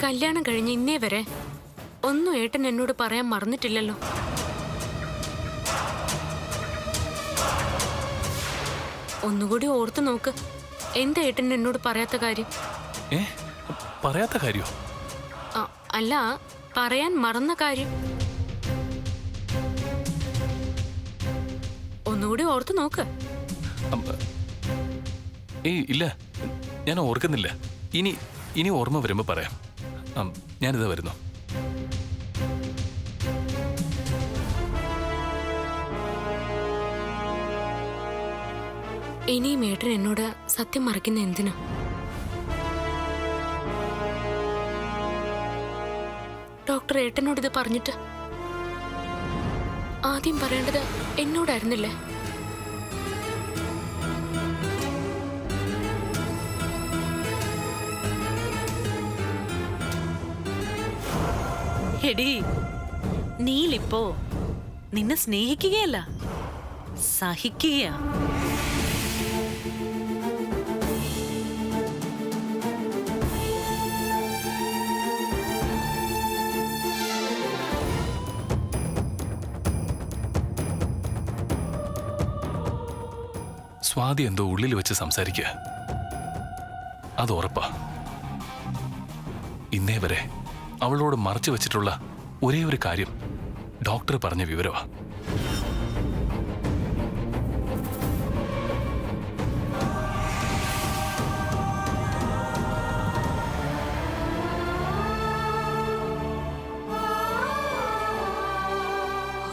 കല്യാണം കഴിഞ്ഞ് ഇന്നേ വരെ ഒന്നും ഏട്ടൻ എന്നോട് പറയാൻ മറന്നിട്ടില്ലല്ലോ. ഒന്നുകൂടി ഓർത്തു നോക്ക്, എന്താ ഏട്ടൻ എന്നോട് പറയാത്ത കാര്യം? പറയാത്ത കാര്യോ? അല്ല, പറയാൻ മറന്ന കാര്യം. ഒന്നുകൂടി ഓർത്തു നോക്ക്. ഇല്ല, ഞാൻ ഓർക്കുന്നില്ല. ഇനി ഓർമ്മ വരുമ്പോ പറയാം. ഞാനിതാ വരുന്നു. ഇനിയും ഏട്ടൻ എന്നോട് സത്യം മറക്കുന്ന എന്തിനാ? ഡോക്ടർ ഏട്ടനോട് ഇത് പറഞ്ഞിട്ട് ആദ്യം പറയേണ്ടത് എന്നോടായിരുന്നില്ലേ? എടി, നീലിപ്പോ നിന്നെ സ്നേഹിക്കുകയല്ല, സഹിക്കുകയാ. സ്വാതി എന്തോ ഉള്ളിൽ വെച്ച് സംസാരിക്കുക, അത് ഉറപ്പാ. ഇന്നേ വരെ അവളോട് മറച്ചു വെച്ചിട്ടുള്ള ഒരേ ഒരു കാര്യം ഡോക്ടർ പറഞ്ഞ വിവരമാ.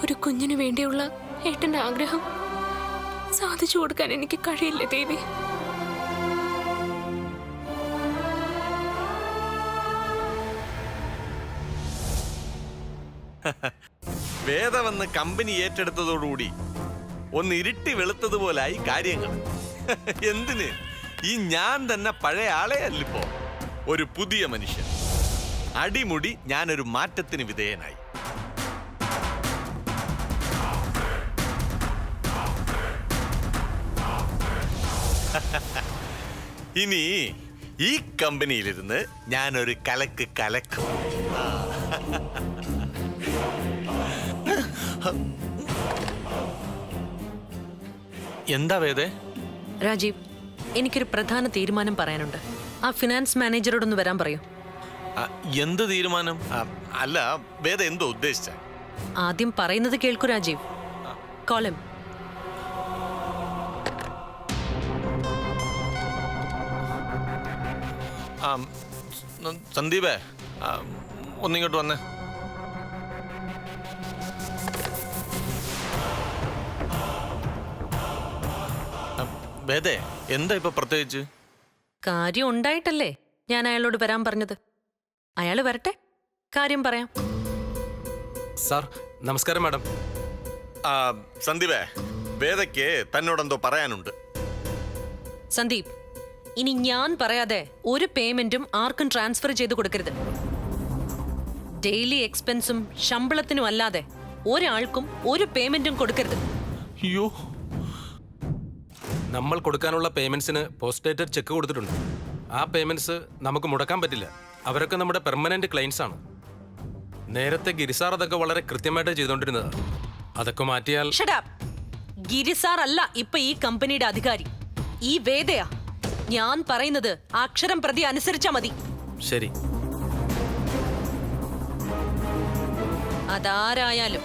ഒരു കുഞ്ഞിനു വേണ്ടിയുള്ള ഏട്ടന്റെ ആഗ്രഹം സാധിച്ചു കൊടുക്കാൻ എനിക്ക് കഴിയില്ല ദേവി. വേദവെന്ന് കമ്പനി ഏറ്റെടുത്തതോടുകൂടി ഒന്ന് ഇരുട്ടി വെളുത്തതുപോലായി കാര്യങ്ങൾ. എന്തിന്? ഈ ഞാൻ തന്നെ പഴയ ആളെ അല്ലിപ്പോ, ഒരു പുതിയ മനുഷ്യൻ. അടിമുടി ഞാനൊരു മാറ്റത്തിന് വിധേയനായി. ഇനി ഈ കമ്പനിയിലിരുന്ന് ഞാനൊരു കലക്ക് കലക്കും. എന്താ വേദേ? രാജീവ്, എനിക്കൊരു പ്രധാന തീരുമാനം പറയാനുണ്ട്. ആ ഫിനാൻസ് മാനേജറോടൊന്ന് വരാൻ പറയൂ. എന്ത് തീരുമാനം? അല്ല വേദ, എന്തോ ഉദ്ദേശിച്ച? ആദ്യം പറയുന്നത് കേൾക്കൂ രാജീവ്. കോളം. സന്ദീപേ, ഒന്നിങ്ങോട്ട് വന്നേ. വേദേ, എന്താ ഇപ്പൊ പ്രത്യേകിച്ച്? കാര്യം ഉണ്ടായിട്ടല്ലേ ഞാൻ അയാളോട് വരാൻ പറഞ്ഞത്. അയാള് വരട്ടെ, കാര്യം പറയാം. സാർ നമസ്കാരം. മാഡം. സന്ദീപേ, വേദയ്ക്ക് തന്നോടെന്തോ പറയാനുണ്ട്. സന്ദീപ്, ഇനി ഞാൻ പറയാതെ ഒരു പേയ്മെന്റും ആർക്കും ട്രാൻസ്ഫർ ചെയ്ത് കൊടുക്കരുത്. ഡെയിലി എക്സ്പെൻസും ശമ്പളത്തിനും അല്ലാതെ ഒരാൾക്കും ഒരു പേയ്മെന്റും കൊടുക്കരുത്. അയ്യോ, നമ്മൾ കൊടുക്കാനുള്ള പേയ്മെന്റ്സിന് പോസ്റ്റ് ഡേറ്റഡ് ചെക്ക് കൊടുത്തിട്ടുണ്ട്. ആ പേയ്മെന്റ്സ് നമുക്ക് മുടക്കാൻ പറ്റില്ല. അവരൊക്കെ നമ്മുടെ പെർമനന്റ് ക്ലയൻസ് ആണ്. നേരത്തെ ഗിരിസാർ അതൊക്കെ വളരെ കൃത്യമായിട്ട് ചെയ്തുകൊണ്ടിരുന്നത്. അതൊക്കെ മാറ്റിയാൽ. ഗിരിസാർ അല്ല ഇപ്പൊ ഈ കമ്പനിയുടെ അധികാരി, ഈ വേദയാ. ഞാൻ പറയുന്നത് അക്ഷരം പ്രതി അനുസരിച്ചാ മതി. ശരി. അതാരായാലും.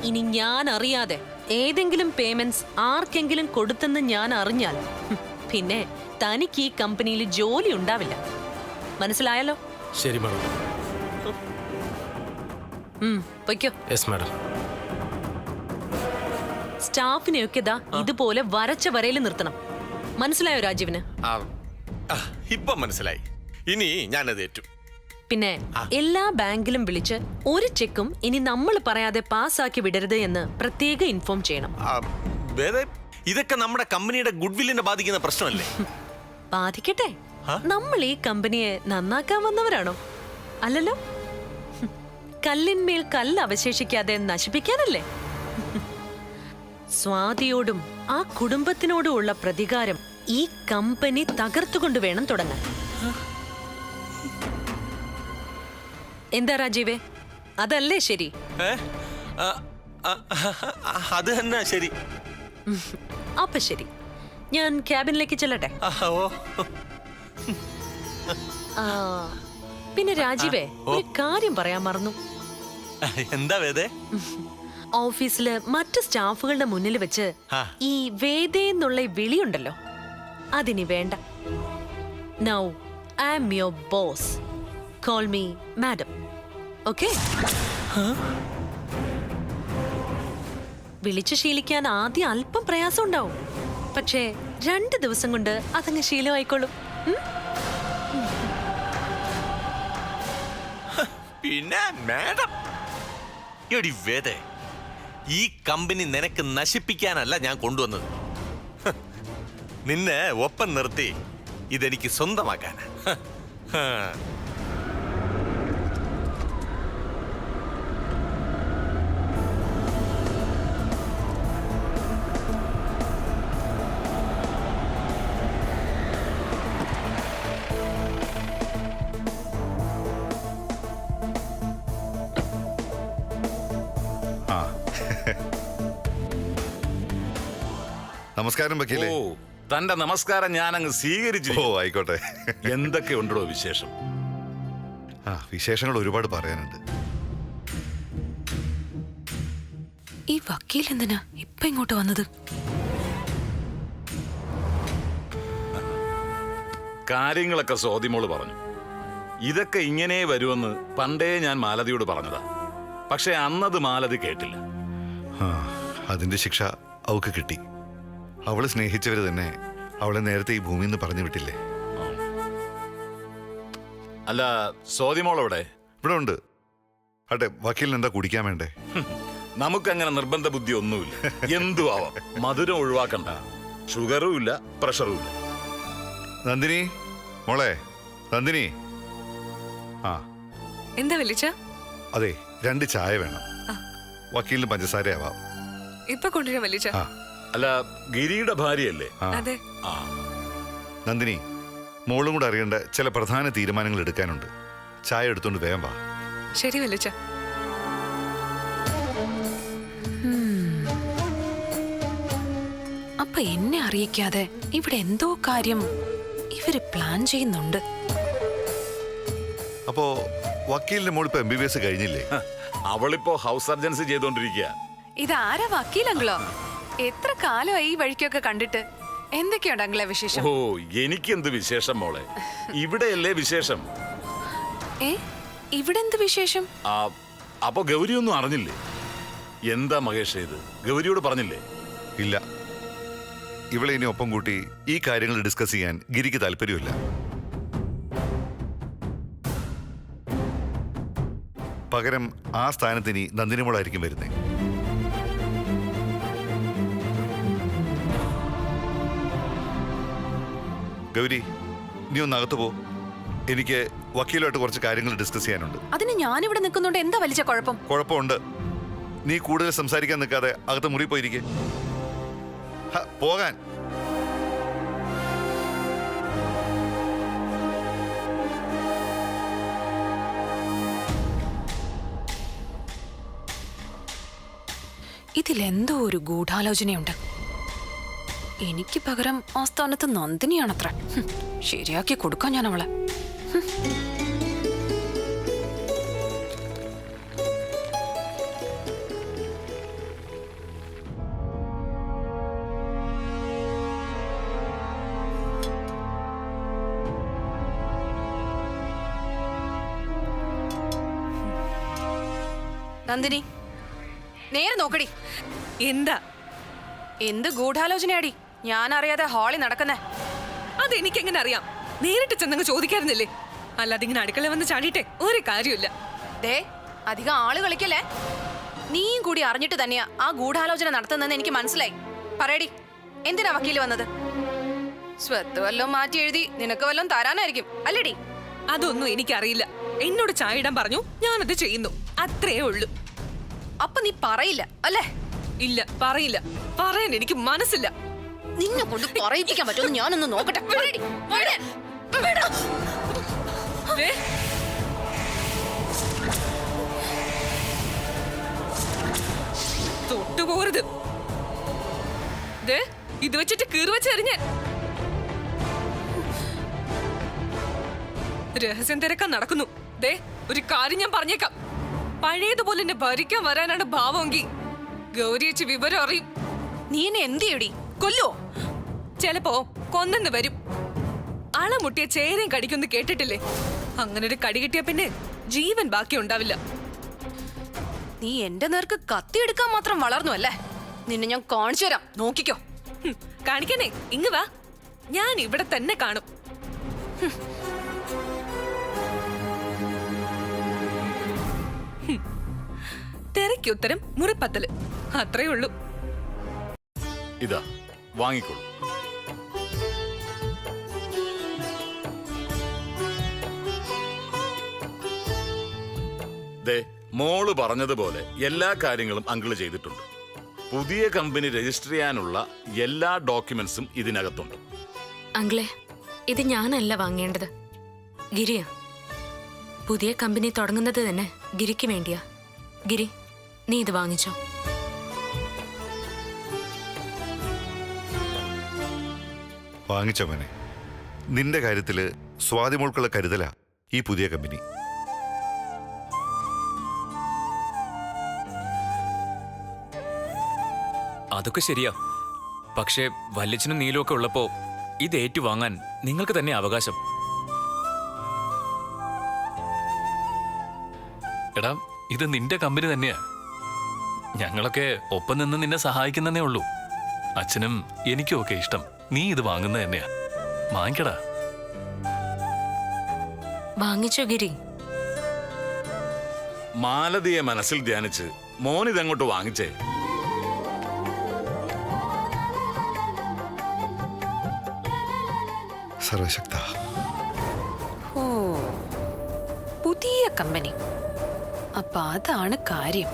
ഇനി ഞാൻ അറിയാതെ ഏതെങ്കിലും പേയ്മെന്റ്സ് ആർക്കെങ്കിലും കൊടുത്തെന്ന് ഞാൻ അറിഞ്ഞാൽ പിന്നെ തനിക്ക് ഈ കമ്പനിയിൽ ജോലി ഉണ്ടാവില്ല. മനസ്സിലായല്ലോ? ശരി മാഡം. പൊയ്ക്കോ. Yes madam. സ്റ്റാഫിനെയൊക്കെ ദാ ഇതുപോലെ വരച്ച വരയിൽ നിർത്തണം. മനസ്സിലായോ രാജീവിന്? ഇപ്പൊ മനസ്സിലായി. ഇനി ഞാനത് ഏറ്റു. പിന്നെ എല്ലാ ബാങ്കിലും വിളിച്ച് ഒരു ചെക്കും ഇനി നമ്മൾ പറയാതെ പാസ്സാക്കി വിടരുത് എന്ന് പ്രത്യേകം ഇൻഫോം ചെയ്യണം. ഇതൊക്കെ നമ്മുടെ കമ്പനിയുടെ ഗുഡ്വില്ലിനെ ബാധിക്കുന്ന പ്രശ്നമല്ലേ? ബാധിക്കട്ടെ. നമ്മൾ ഈ കമ്പനിയെ നന്നാക്കാൻ വന്നവരാണോ? അല്ലല്ലോ. കല്ലിന്മേൽ കല്ല് അവശേഷിക്കാതെ നശിപ്പിക്കാനല്ലേ? സ്വാതിയോടും ആ കുടുംബത്തിനോടും ഉള്ള പ്രതികാരം ഈ കമ്പനി തകർത്തുകൊണ്ട് വേണം തുടങ്ങാൻ. എന്താ രാജീവേ, അതല്ലേ ശരി? ഏ? ആ, ആ, അത് തന്നെ ശരി. അപ്പൊ ശരി, ഞാൻ ക്യാബിനിലേക്ക് ചെല്ലട്ടെ. ഓ ആ, പിന്നെ രാജീവേ, ഒരു കാര്യം പറയാൻ മറന്നു. എന്താ വേദേ? ഓഫീസില് മറ്റ് സ്റ്റാഫുകളുടെ മുന്നിൽ വെച്ച് ആ. ഈ വേദേന്നുള്ള വിളിയുണ്ടല്ലോ, അതിനി വേണ്ട. Now I am your boss. Call me madam. Okay? വിളിച്ചു ശീലിക്കാൻ ആദ്യം അല്പം പ്രയാസം ഉണ്ടാവും, പക്ഷേ 2 ദിവസം കൊണ്ട് അതങ്ങ് ശീലമായിക്കോളും. പിന്നെ മാഡം, എടി വേദേ, ഈ കമ്പനി നിനക്ക് നശിപ്പിക്കാനല്ല ഞാൻ കൊണ്ടുവന്നത്. നിന്നെ ഒപ്പം നിർത്തി ഇതെനിക്ക് സ്വന്തമാക്കാൻ. നമസ്കാരം വക്കീലേ. ഓ, തന്റെ നമസ്കാരം ഞാൻ അങ്ങ് സ്വീകരിച്ചു. ഓ ആയിക്കോട്ടെ. എന്തൊക്കെ ഉണ്ടോ വിശേഷം? വിശേഷങ്ങൾ ഒരുപാട് പറയാനുണ്ട്. ഈ വക്കീൽ എന്തിനാ ഇപ്പൊ ഇങ്ങോട്ട് വന്നത്? കാര്യങ്ങളൊക്കെ സ്വാതിമോള് പറഞ്ഞു. ഇതൊക്കെ ഇങ്ങനെ വരുമെന്ന് പണ്ടേ ഞാൻ മാലതിയോട് പറഞ്ഞതാ. പക്ഷെ അന്നത് മാലതി കേട്ടില്ല. അതിന്റെ ശിക്ഷ അവൾക്ക് കിട്ടി. അവള് സ്നേഹിച്ചവര് തന്നെ അവളെ നേരത്തെ ഈ ഭൂമിയിൽ നിന്ന് പറഞ്ഞു വിട്ടില്ലേ? അല്ല, സ്വാതിമോളവിടെ? ഇവിടെ ഉണ്ട്. അട്ടെ, വക്കീലിന് എന്താ കുടിക്കാൻ വേണ്ടേ? നമുക്കങ്ങനെ നിർബന്ധ ബുദ്ധി ഒന്നുമില്ല. എന്തു ആവാം, മധുരം ഒഴിവാക്കണ്ട. ഷുഗറും ഇല്ല, പ്രഷറും ഇല്ല. നന്ദിനി മോളെ, നന്ദിനി. എന്താ വിളിച്ച? അതെ, 2 ചായ വേണം. വക്കീലിന് പഞ്ചസാരയാവാം. ഇപ്പൊ കൊണ്ടുവരാൻ വിളിച്ച? അല്ല, ഗിരിയുടെ ഭാര്യയല്ലേ? അതെ. ആ, നന്ദിനി, മോളും കൂടെ അറിയേണ്ട ചില പ്രധാന തീരുമാനങ്ങൾ എടുക്കാനുണ്ട്. ചായ എടുത്തോണ്ട് വേഗം വാ. ശരി വിളിച്ച. അപ്പൊ എന്നെ അറിയിക്കാതെ ഇവിടെ എന്തോ കാര്യം ഇവര് പ്ലാൻ ചെയ്യുന്നുണ്ട്. അപ്പോ വക്കീലിന്റെ മോൾ ഇപ്പൊ MBBS കഴിഞ്ഞില്ലേ? അവളിപ്പോ ഹൗസ് സർജൻസി ചെയ്തോണ്ടിരിക്കുക. ഇതാരാ വക്കീലങ്കിളോ? എത്ര കാലമായി ഈ വഴിക്കൊക്കെ കണ്ടിട്ട്. എന്തൊക്കെയുണ്ട് അങ്കിളെ വിശേഷം? ഓ, എനിക്കെന്ത് വിശേഷം മോളെ, ഇവിടെയല്ലേ വിശേഷം. ഇവിടെ എന്ത് വിശേഷം? അപ്പൊ ഗൗരിയൊന്നും അറിഞ്ഞില്ലേ? എന്താ മഹേഷ് ഇത്, ഗൗരിയോട് പറഞ്ഞില്ലേ? ഇല്ല. ഇവളെ ഇനി ഒപ്പം കൂട്ടി ഈ കാര്യങ്ങൾ ഡിസ്കസ് ചെയ്യാൻ ഗിരിക്ക് താല്പര്യമില്ല. പകരം ആ സ്ഥാനത്ത് ഇനി നന്ദിനിമോളായിരിക്കും വരുന്നേ. ഗൗരി, നീ ഒന്ന് അകത്ത് പോ. എനിക്ക് വക്കീലുമായിട്ട് കുറച്ച് കാര്യങ്ങൾ ഡിസ്കസ് ചെയ്യാനുണ്ട്. അതിന് ഞാനിവിടെ നിൽക്കുന്നുണ്ട് എന്താ വലിച്ച കുഴപ്പം? കുഴപ്പമുണ്ട്. നീ കൂടുതൽ സംസാരിക്കാൻ നിൽക്കാതെ അകത്ത് മുറി പോയിരിക്കെ. പോകാൻ. ഇതിലെന്തോ ഒരു ഗൂഢാലോചനയുണ്ട്. എനിക്ക് പകരം ആ സ്ഥാനത്ത് നന്ദിനിയാണത്ര. ശരിയാക്കി കൊടുക്കാൻ ഞാൻ അവളെ. നന്ദിനി, നേരെ നോക്കടി. എന്താ? എന്ത് ഗൂഢാലോചനയാടി ഞാൻ അറിയാതെ ഹാളിൽ നടക്കുന്നേ? അതെനിക്കെങ്ങനെ അറിയാം? നേരിട്ട് ചെന്നങ്ങ് ചോദിക്കാറുന്നില്ലേ? അല്ലാതെ ഇങ്ങനെ അടുക്കള വന്ന് ചാടിയിട്ടെ ഒരു കാര്യമില്ല. ദേ, അധികം ആള് കളിക്കല്ലേ. നീയും കൂടി അറിഞ്ഞിട്ട് തന്നെയാ ആ ഗൂഢാലോചന നടത്തുന്നെന്ന് എനിക്ക് മനസ്സിലായി. പറയടി, എന്തിനാ വക്കീല് വന്നത്? സ്വത്ത് വല്ലതും മാറ്റി എഴുതി നിനക്ക് വല്ലതും തരാനായിരിക്കും അല്ലേടി? അതൊന്നും എനിക്കറിയില്ല. എന്നോട് ചായ ഇടാൻ പറഞ്ഞു, ഞാനത് ചെയ്യുന്നു. അത്രേ ഉള്ളൂ. അപ്പൊ നീ പറയില്ല അല്ലേ? ഇല്ല, പറയില്ല. പറയാൻ എനിക്ക് മനസ്സില്ല. നിന്നെ കൊണ്ട് പറയിപ്പിക്കാൻ പറ്റുമെന്ന് ഞാനൊന്ന് നോക്കട്ടെ. വിടെടി, വിട്, വിട്. ദേ, തൊട്ടുപോകരുത്. ദേ, ഇത് വെച്ചിട്ട് കീറുവച്ചെറിഞ്ഞ് രഹസ്യം തിരക്കാൻ നടക്കുന്നു. ദേ, ഒരു കാര്യം ഞാൻ പറഞ്ഞേക്കാം. പഴയതുപോലെ എന്നെ ഭരിക്കാൻ വരാനാണ് ഭാവമെങ്കിൽ ഗൗരിയച്ച് വിവരം അറിയും. നീ എന്നെ എന്ത് ചെയ്യടി? കൊല്ലോ? ചിലപ്പോ കൊന്നെന്ന് വരും. അളമുട്ടിയ ചേരയും കടിക്കൊന്ന് കേട്ടിട്ടില്ലേ? അങ്ങനെ ഒരു കടി കിട്ടിയ പിന്നെ ജീവൻ ബാക്കി ഉണ്ടാവില്ല. നീ എന്റെ നേർക്ക് കത്തിയെടുക്കാൻ മാത്രം വളർന്നു അല്ലേ? നിന്നെ ഞാൻ കാണിച്ചു തരാം, നോക്കിക്കോ. കാണിക്കണേ, ഇങ്ങ് വാ. ഞാൻ ഇവിടെ തന്നെ കാണും. തിരക്കുത്തരം മുറിപ്പത്തല്, അത്രേ ഉള്ളൂ. ഇതാ വാങ്ങിക്കോളൂ. ദേ, മോള് പറഞ്ഞതുപോലെ എല്ലാ കാര്യങ്ങളും അങ്കിള് ചെയ്തിട്ടുണ്ട്. പുതിയ കമ്പനി രജിസ്റ്റർ ചെയ്യാനുള്ള എല്ലാ ഡോക്യുമെന്റ്സും ഇതിനകത്തുണ്ട്. അങ്കിളെ, ഇത് ഞാനല്ല വാങ്ങേണ്ടത്, ഗിരിയാ. പുതിയ കമ്പനി തുടങ്ങുന്നത് തന്നെ ഗിരിക്ക് വേണ്ടിയാ. ഗിരി, നീ ഇത് വാങ്ങിച്ചോ. വാങ്ങിച്ചോ മോനെ. നിന്റെ കാര്യത്തില് സ്വാതിമോൾക്കുള്ള കരുതലാ ഈ പുതിയ കമ്പനി. അതൊക്കെ ശരിയാ. പക്ഷേ വല്യച്ഛനും നീലുമൊക്കെ ഉള്ളപ്പോ ഇത് ഏറ്റുവാങ്ങാൻ നിങ്ങൾക്ക് തന്നെ അവകാശം. എടാ, ഇത് നിന്റെ കമ്പനി തന്നെയാ. ഞങ്ങളൊക്കെ ഒപ്പം നിന്ന് നിന്നെ സഹായിക്കുന്നതേ ഉള്ളൂ. അച്ഛനും എനിക്കും ഒക്കെ ഇഷ്ടം നീ ഇത് വാങ്ങുന്നത് തന്നെയാ. വാങ്ങിക്കടാ. വാങ്ങിച്ചോ ഗിരി. മാലതിയെ മനസ്സിൽ ധ്യാനിച്ച് മോൻ ഇതങ്ങോട്ട് വാങ്ങിച്ചേ. സർവശക്ത. ഓ, പുതിയ കമ്പനി. അപ്പൊ അതാണ് കാര്യം.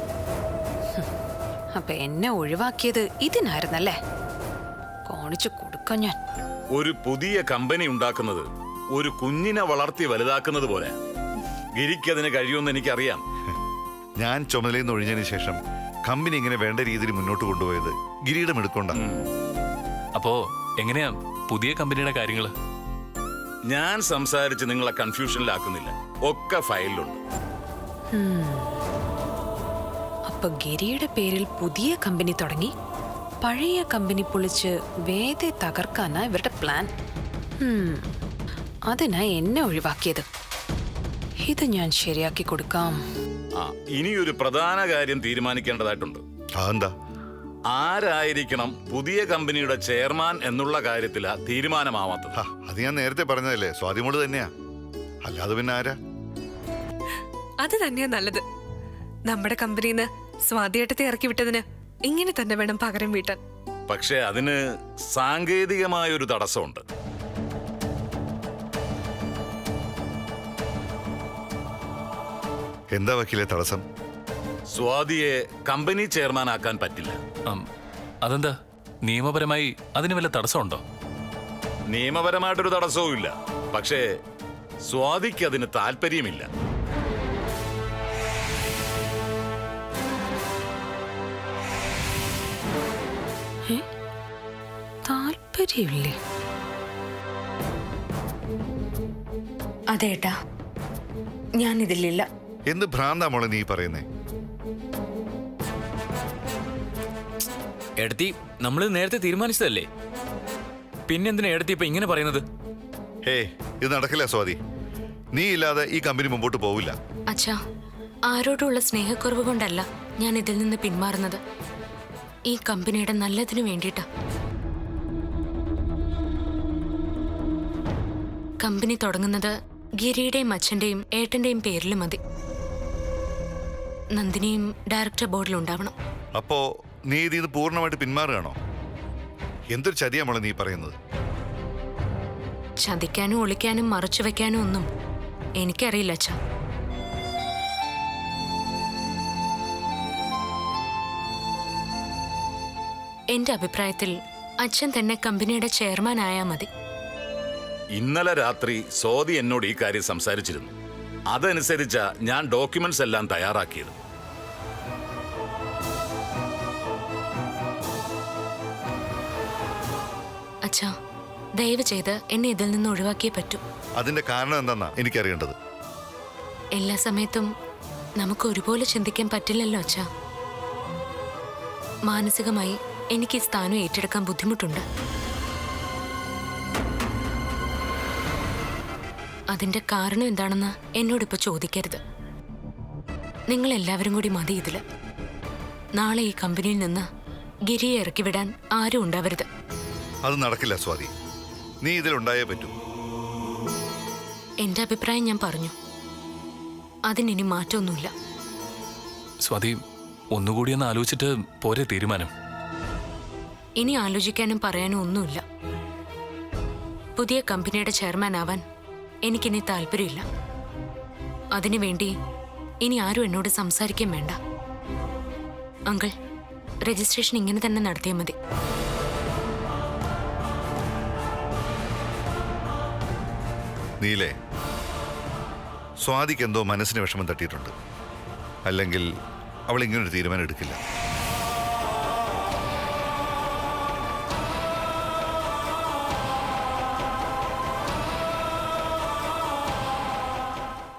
അപ്പൊ എന്നെ ഒഴിവാക്കിയത് ഇതിനായിരുന്നല്ലേ? കാണിച്ചു കൊടുക്കാൻ ഞാൻ. ഒരു പുതിയ കമ്പനി ഉണ്ടാക്കുന്നത് ഒരു കുഞ്ഞിനെ വളർത്തി വലുതാക്കുന്നത് പോലെ. ഗിരിക്കതിന് കഴിയുമെന്ന് എനിക്കറിയാം. ഞാൻ ചുമതലയിൽ നിന്ന് ഒഴിഞ്ഞതിന് ശേഷം കമ്പനി ഇങ്ങനെ വേണ്ട രീതിയിൽ മുന്നോട്ട് കൊണ്ടുപോയത് ഗിരിയുടെ എടുക്കൊണ്ടാണ്. അപ്പോ എങ്ങനെയാ പുതിയ കമ്പനിയുടെ കാര്യങ്ങള്? ഞാൻ സംസാരിച്ച് നിങ്ങളെ കൺഫ്യൂഷനിലാക്കുന്നില്ല. ഒക്കെ ഫയലിലുണ്ട്. അപ്പൊ ഗിരിയുടെ പേരിൽ പുതിയ കമ്പനി തുടങ്ങി പഴയ കമ്പനി പൊളിച്ച് വേദെ തകർക്കാനാ ഇവരുടെ പ്ലാൻ. അതിനാ എന്നെ ഒഴിവാക്കിയത്. ഇത് ഞാൻ ശരിയാക്കി കൊടുക്കാം. ഇനിയൊരു പ്രധാന കാര്യം തീരുമാനിക്കേണ്ടതായിട്ടുണ്ട്. അതെന്താ? ആരായിരിക്കണം പുതിയ കമ്പനിയുടെ ചെയർമാൻ എന്നുള്ള കാര്യത്തിലാ തീരുമാനമാവാത്തത്. അത് ഞാൻ നേരത്തെ പറഞ്ഞതല്ലേ, സ്വാതിമോള് തന്നെയാ. അല്ലാതെ പിന്നെ ആരാ? അത് തന്നെയാ നല്ലത്. നമ്മുടെ കമ്പനിന്ന് സ്വാതിയേട്ടത്തെ ഇറക്കി വിട്ടതിന് ഇങ്ങനെ തന്നെ വേണം പകരം വീട്ടാൻ. പക്ഷെ അതിന് സാങ്കേതികമായൊരു തടസ്സമുണ്ട്. എന്താ വക്കീലെ തടസ്സം? സ്വാതിയെ കമ്പനി ചെയർമാൻ ആക്കാൻ പറ്റില്ല. അതെന്താ? നിയമപരമായി അതിന് വല്ല തടസ്സമുണ്ടോ? നിയമപരമായിട്ടൊരു തടസ്സവും ഇല്ല. പക്ഷേ സ്വാതിക്ക് അതിന് താല്പര്യമില്ല. താല്പര്യമില്ലേ? അതേട്ടാ, ഞാനിതിലില്ല. എന്ത് ഭ്രാന്താ മോളെ നീ പറയുന്നേ? എടത്തി, നമ്മൾ നേരത്തെ തീരുമാനിച്ചതല്ലേ? പിന്നെന്തിനാ എടത്തി ഇപ്പൊ ഇങ്ങനെ പറയുന്നത്? ഇത് നടക്കില്ല സ്വാതി. നീ ഇല്ലാതെ ഈ കമ്പനി മുമ്പോട്ട് പോവില്ല. അച്ഛാ, ആരോടുള്ള സ്നേഹക്കുറവ് കൊണ്ടല്ല ഞാൻ ഇതിൽ നിന്ന് പിന്മാറുന്നത്. ഈ കമ്പനിയുടെ നല്ലതിനു വേണ്ടിയിട്ടാ. കമ്പനി തുടങ്ങുന്നത് ഗിരിയുടെയും അച്ഛന്റെയും ഏട്ടന്റെയും പേരിൽ മതി. നന്ദിനിയും ഡയറക്ടർ ബോർഡിൽ ഉണ്ടാവണം. അപ്പോ നീ ഇത് പൂർണ്ണമായിട്ട് പിന്മാറുകയാണോ? എന്തൊരു ചതിയാ മോളെ നീ പറയുന്നത്? ചതിക്കാനും ഒളിക്കാനും മറച്ചു വെക്കാനും ഒന്നും എനിക്കറിയില്ല അച്ഛാ. എന്റെ അഭിപ്രായത്തിൽ അച്ഛൻ തന്നെ കമ്പനിയുടെ ചെയർമാൻ ആയാൽ മതി. ഇന്നലെ രാത്രി സ്വാതി എന്നോട് ഈ കാര്യം സംസാരിച്ചിരുന്നു. അതനുസരിച്ചാ ഞാൻ ഡോക്യുമെന്റ്സ് എല്ലാം തയ്യാറാക്കിയത്. അച്ഛാ, ദയവ് ചെയ്ത് എന്നെ ഇതിൽ നിന്ന് ഒഴിവാക്കിയേ പറ്റൂ. അതിന്റെ കാരണം എന്താന്നാ എനിക്കറിയേണ്ടത്. എല്ലാ സമയത്തും നമുക്ക് ഒരുപോലെ ചിന്തിക്കാൻ പറ്റില്ലല്ലോ അച്ഛാ. മാനസികമായി എനിക്ക് ഈ സ്ഥാനം ഏറ്റെടുക്കാൻ ബുദ്ധിമുട്ടുണ്ട്. അതിന്റെ കാരണം എന്താണെന്ന് എന്നോടിപ്പോ ചോദിക്കരുത്. നിങ്ങൾ എല്ലാവരും കൂടി മതി ഇതില്. നാളെ ഈ കമ്പനിയിൽ നിന്ന് ഗിരിയെ ഇറക്കി വിടാൻ ആരും ഉണ്ടാവരുത്. അത് നടക്കില്ല സ്വാതി. നീ ഇതിലുണ്ടായേ പറ്റൂ. എന്റെ അഭിപ്രായം ഞാൻ പറഞ്ഞു. അതിനി മാറ്റമൊന്നുമില്ല. സ്വാതി, ഒന്നുകൂടി ഒന്ന് ആലോചിച്ചിട്ട് പോരെ തീരുമാനം. ഇനി ആലോചിക്കാനും പറയാനും ഒന്നുമില്ല. പുതിയ കമ്പനിയുടെ ചെയർമാൻ ആവാൻ എനിക്കിനി താല്പര്യമില്ല. അതിനുവേണ്ടി ഇനി ആരും എന്നോട് സംസാരിക്കാൻ വേണ്ട. അങ്കിൾ, രജിസ്ട്രേഷൻ ഇങ്ങനെ തന്നെ നടത്തിയാൽ മതി. നീലേ, സ്വാതിക്ക് എന്തോ മനസ്സിന് വിഷമം തട്ടിയിട്ടുണ്ട്. അല്ലെങ്കിൽ അവൾ ഇങ്ങനൊരു തീരുമാനം എടുക്കില്ല.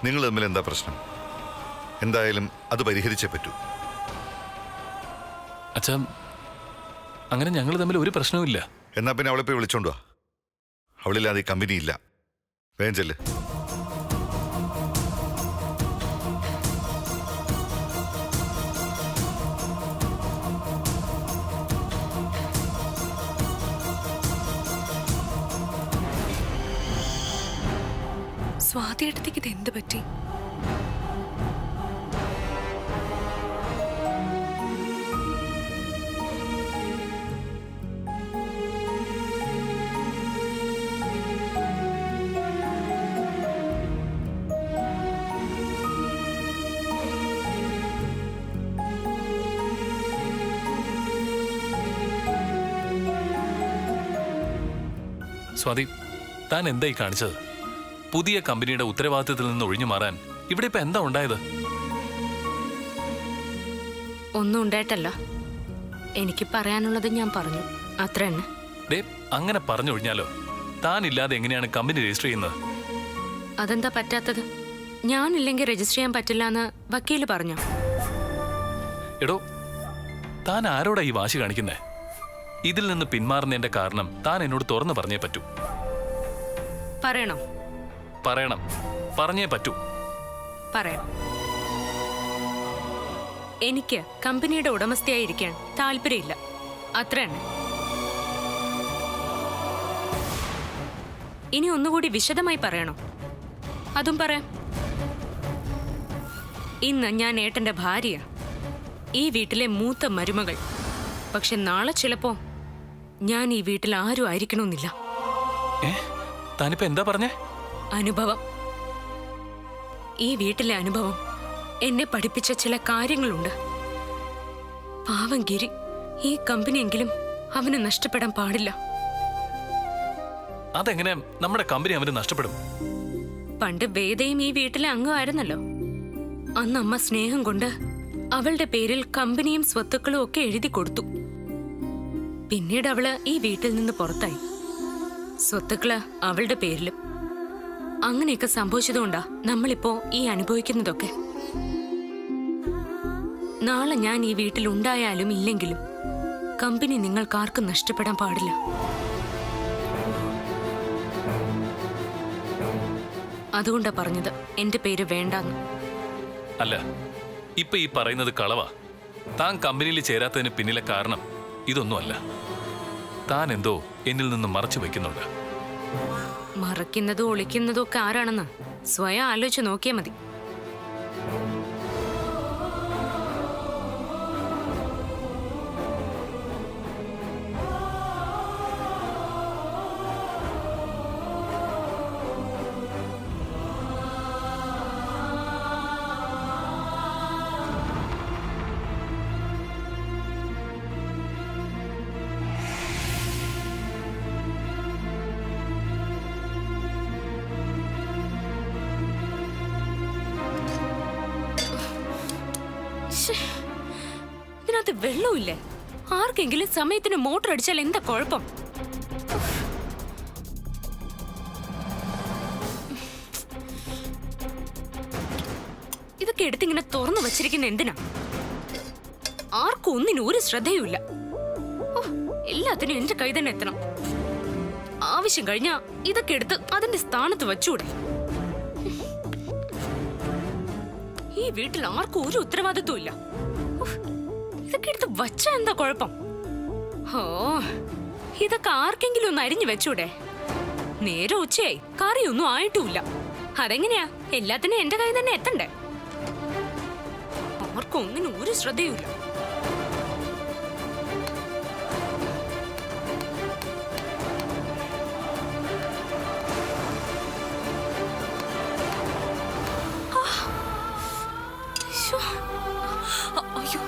നിങ്ങൾ തമ്മിൽ എന്താ പ്രശ്നം? എന്തായാലും അത് പരിഹരിച്ചേ പറ്റൂ. അച്ഛാ, അങ്ങനെ ഞങ്ങൾ തമ്മിൽ ഒരു പ്രശ്നവുമില്ല. എന്നാ പിന്നെ അവളെ പോയി വിളിച്ചോണ്ടുവാ. അവളില്ലാതെ ഈ കമ്പനി ഇല്ല. വേഗം ചെല്ല്. സ്വാതിയടുത്തേക്ക് ഇത് എന്ത് പറ്റി? സ്വാതി, താൻ എന്തായി കാണിച്ചത്? പുതിയ കമ്പനിയുടെ ഉത്തരവാദിത്തത്തിൽ നിന്ന് ഒഴിഞ്ഞു മാറാൻ ഇവിടെ ഇപ്പൊ എന്താ ഉണ്ടായത്? ഒന്നും ഉണ്ടായിട്ടല്ല. എനിക്ക് പറയാനുള്ളത് ഞാൻ പറഞ്ഞു, അത്ര തന്നെ. ഡേ, അങ്ങനെ പറഞ്ഞൊഴിഞ്ഞാലോ? താൻ ഇല്ലാതെ എങ്ങനെയാണ് കമ്പനി രജിസ്റ്റർ ചെയ്യുന്നത്? അതെന്താ പറ്റാത്തത്? ഞാനില്ലെങ്കിൽ രജിസ്റ്റർ ചെയ്യാൻ പറ്റില്ല എന്ന് വക്കീല് പറഞ്ഞു. എടോ, താൻ ആരോടാ ഈ വാശി കാണിക്കുന്നേ? ഇതിൽ നിന്ന് പിന്മാറുന്നതിന്റെ കാരണം താൻ എന്നോട് തുറന്നു പറഞ്ഞേ പറ്റൂ. പറയണോ? പറയണം, പറഞ്ഞേ പറ്റൂ. പറയാം. എനിക്ക് കമ്പനിയുടെ ഉടമസ്ഥയായിരിക്കാൻ താല്പര്യമില്ല, അത്ര തന്നെ. ഇനി ഒന്നുകൂടി വിശദമായി പറയണോ? അതും പറയാം. ഇന്ന് ഞാൻ ഏട്ടന്റെ ഭാര്യ, ഈ വീട്ടിലെ മൂത്ത മരുമകൾ. പക്ഷെ നാളെ ചിലപ്പോ ഞാൻ ഈ വീട്ടിൽ ആരും ആയിരിക്കണമെന്നില്ല. താനിപ്പോ എന്താ പറഞ്ഞേ? അനുഭവം. ഈ വീട്ടിലെ അനുഭവം എന്നെ പഠിപ്പിച്ച ചില കാര്യങ്ങളുണ്ട്. പാവം ഗിരി, ഈ കമ്പനിയെങ്കിലും അവന് നഷ്ടപ്പെടാൻ പാടില്ല. അതെങ്ങനെ നമ്മുടെ കമ്പനി അവന് നഷ്ടപ്പെടും? പണ്ട് വേദയും ഈ വീട്ടിലെ അംഗമായിരുന്നല്ലോ. അന്ന് അമ്മ സ്നേഹം കൊണ്ട് അവളുടെ പേരിൽ കമ്പനിയും സ്വത്തുക്കളും ഒക്കെ എഴുതി കൊടുത്തു. പിന്നീട് അവള് ഈ വീട്ടിൽ നിന്ന് പുറത്തായി. സ്വത്തുക്കള് അവളുടെ പേരിലും. അങ്ങനെയൊക്കെ സംഭവിച്ചതുകൊണ്ടാ നമ്മളിപ്പോ ഈ അനുഭവിക്കുന്നതൊക്കെ. നാളെ ഞാൻ ഈ വീട്ടിൽ ഉണ്ടായാലും ഇല്ലെങ്കിലും കമ്പനി നിങ്ങൾക്കാർക്കും നഷ്ടപ്പെടാൻ പാടില്ല. അതുകൊണ്ടാ പറഞ്ഞത് എന്റെ പേര് വേണ്ടാന്ന്. അല്ല, ഇപ്പൊ ഈ പറയുന്നത് കളവാ. താൻ കമ്പനിയിൽ ചേരാത്തതിന് പിന്നിലെ കാരണം ഇതൊന്നുമല്ല. താൻ എന്തോ എന്നിൽ നിന്ന് മറച്ചു വെക്കുന്നുണ്ട്. മറയ്ക്കുന്നതും ഒളിക്കുന്നതും ഒക്കെ ആരാണെന്ന് സ്വയം ആലോചിച്ച് നോക്കിയാൽ മതി. ഇതിനകത്ത് വെള്ളമില്ലേ? ആർക്കെങ്കിലും സമയത്തിന് മോട്ടർ അടിച്ചാൽ എന്താ കുഴപ്പം? ഇതൊക്കെ എടുത്തിങ്ങനെ തുറന്നു വച്ചിരിക്കുന്ന എന്തിനാ? ആർക്കും ഒന്നിനും ഒരു ശ്രദ്ധയുമില്ല. എല്ലാത്തിനും എന്റെ കൈ തന്നെ എത്തണം. ആവശ്യം കഴിഞ്ഞാ ഇതൊക്കെ എടുത്ത് അതിന്റെ സ്ഥാനത്ത് വച്ചൂടെ? ഈ വീട്ടിൽ ആർക്കും ഒരു ഉത്തരവാദിത്വം ഇല്ല. ഇതൊക്കെ എടുത്ത് വച്ചാ എന്താ കുഴപ്പം? ഓ, ഇതൊക്കെ ആർക്കെങ്കിലും ഒന്ന് അരിഞ്ഞു വെച്ചൂടെ? നേരെ ഉച്ചയായി, കറിയൊന്നും ആയിട്ടുമില്ല. അതെങ്ങനെയാ? എല്ലാത്തിനും എന്റെ കൈ തന്നെ എത്തണ്ടേ? ആർക്കും ഒന്നിനും ഒരു ശ്രദ്ധയുമില്ല. അയ്യോ,